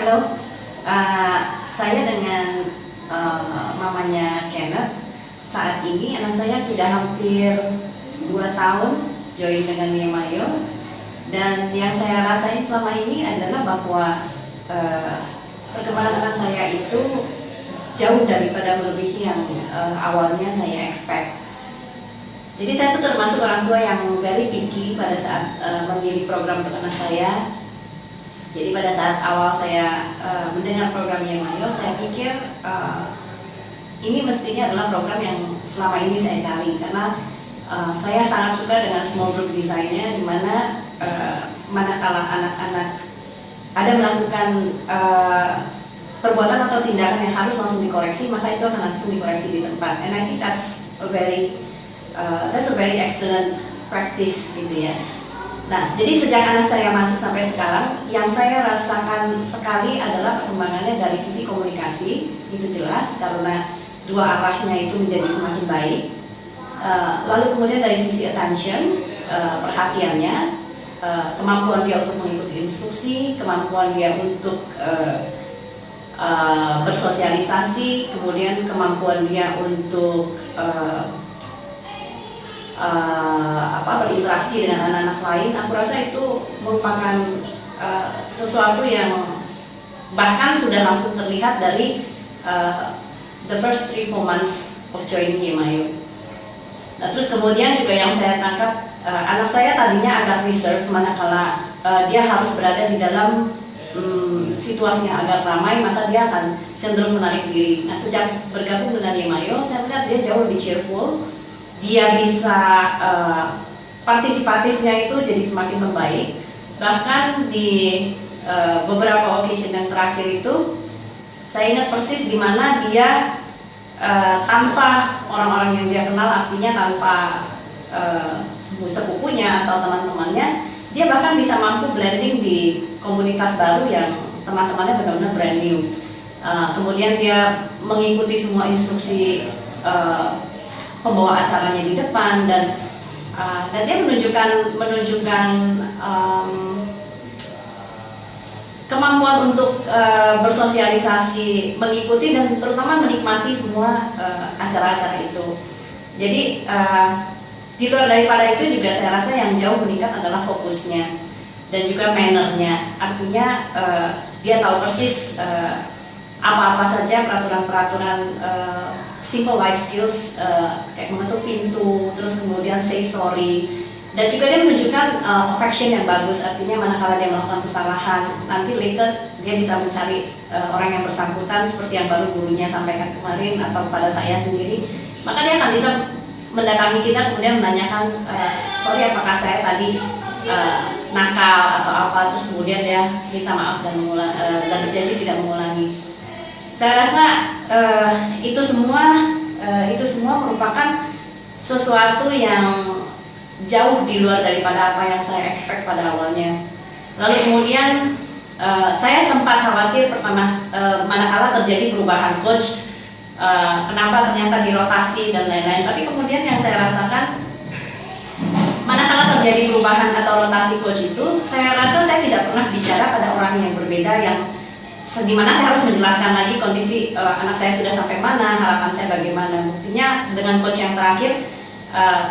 halo, saya dengan mamanya Kenneth. Saat ini anak saya sudah hampir 2 tahun join dengan Nehemayo, dan yang saya rasain selama ini adalah bahwa perkembangan anak saya itu jauh daripada melebihi yang awalnya saya expect. Jadi saya tuh termasuk orang tua yang very picky pada saat memilih program untuk anak saya. Jadi pada saat awal saya mendengar program Nehemayo, saya pikir ini mestinya adalah program yang selama ini saya cari, karena saya sangat suka dengan small group design-nya, di mana manakala anak-anak ada melakukan perbuatan atau tindakan yang harus langsung dikoreksi, maka itu akan langsung dikoreksi di tempat. And I think that's a very excellent practice gitu ya. Nah, jadi sejak anak saya masuk sampai sekarang, yang saya rasakan sekali adalah perkembangannya dari sisi komunikasi, itu jelas karena dua arahnya itu menjadi semakin baik. Lalu kemudian dari sisi attention, perhatiannya, kemampuan dia untuk mengikuti instruksi, kemampuan dia untuk bersosialisasi, kemudian kemampuan dia untuk berinteraksi dengan anak-anak lain. Aku rasa itu merupakan sesuatu yang bahkan sudah langsung terlihat dari the first 3-4 months of joining Nehemayo. Nah, terus kemudian juga yang saya tangkap, anak saya tadinya agak reserve manakala dia harus berada di dalam situasi yang agak ramai, maka dia akan cenderung menarik diri. Nah, sejak bergabung dengan Nehemayo, saya melihat dia jauh lebih cheerful. Dia bisa partisipatifnya itu jadi semakin membaik. Bahkan di beberapa occasion yang terakhir itu, saya ingat persis di mana dia tanpa orang-orang yang dia kenal, artinya tanpa sepupunya atau teman-temannya, dia bahkan bisa mampu blending di komunitas baru yang teman-temannya benar-benar brand new. Kemudian dia mengikuti semua instruksi pembawa acaranya di depan, dan dia menunjukkan kemampuan untuk bersosialisasi, mengikuti dan terutama menikmati semua acara-acara itu. Jadi di luar daripada itu juga saya rasa yang jauh meningkat adalah fokusnya dan juga mannernya. Artinya dia tahu persis apa-apa saja peraturan-peraturan simple life skills, kayak mengetuk pintu, terus kemudian say sorry, dan juga dia menunjukkan affection yang bagus. Artinya manakala dia melakukan kesalahan, nanti later dia bisa mencari orang yang bersangkutan seperti yang baru gurunya sampaikan kemarin atau pada saya sendiri, maka dia akan bisa mendatangi kita kemudian menanyakan, sorry apakah saya tadi nakal atau apa, terus kemudian dia minta maaf dan berjanji tidak mengulangi. Saya rasa itu semua merupakan sesuatu yang jauh di luar daripada apa yang saya expect pada awalnya. Lalu kemudian saya sempat khawatir pertama manakala terjadi perubahan coach, kenapa ternyata dirotasi dan lain-lain. Tapi kemudian yang saya rasakan, manakala terjadi perubahan atau rotasi coach itu, saya rasa saya tidak pernah bicara pada orang yang berbeda, yang di mana saya harus menjelaskan lagi kondisi anak saya sudah sampai mana, harapan saya bagaimana. Buktinya dengan coach yang terakhir,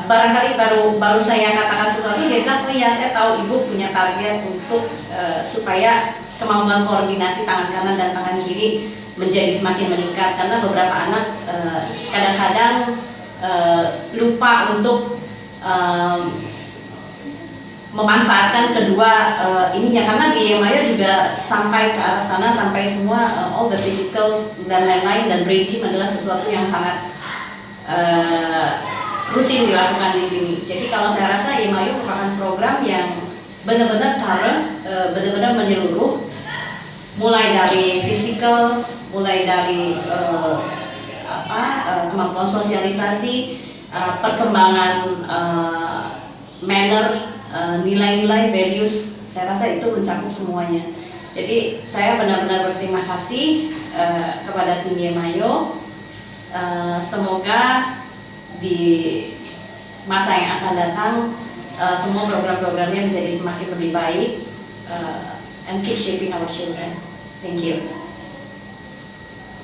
barangkali baru saya katakan sesuatu, dia bilang, oh iya saya tahu ibu punya target untuk supaya kemampuan koordinasi tangan kanan dan tangan kiri menjadi semakin meningkat, karena beberapa anak kadang-kadang lupa untuk memanfaatkan kedua ininya, karena di Nehemayo juga sampai ke arah sana, sampai semua all the physicals dan lain-lain, dan brain gym adalah sesuatu yang sangat rutin dilakukan di sini. Jadi kalau saya rasa Nehemayo merupakan program yang benar-benar current, benar-benar menyeluruh, mulai dari physical, mulai dari kemampuan sosialisasi, perkembangan manner, nilai-nilai, values. Saya rasa itu mencakup semuanya. Jadi saya benar-benar berterima kasih kepada tim Nehemayo. Semoga di masa yang akan datang semua program-programnya menjadi semakin lebih baik, and keep shaping our children. Thank you.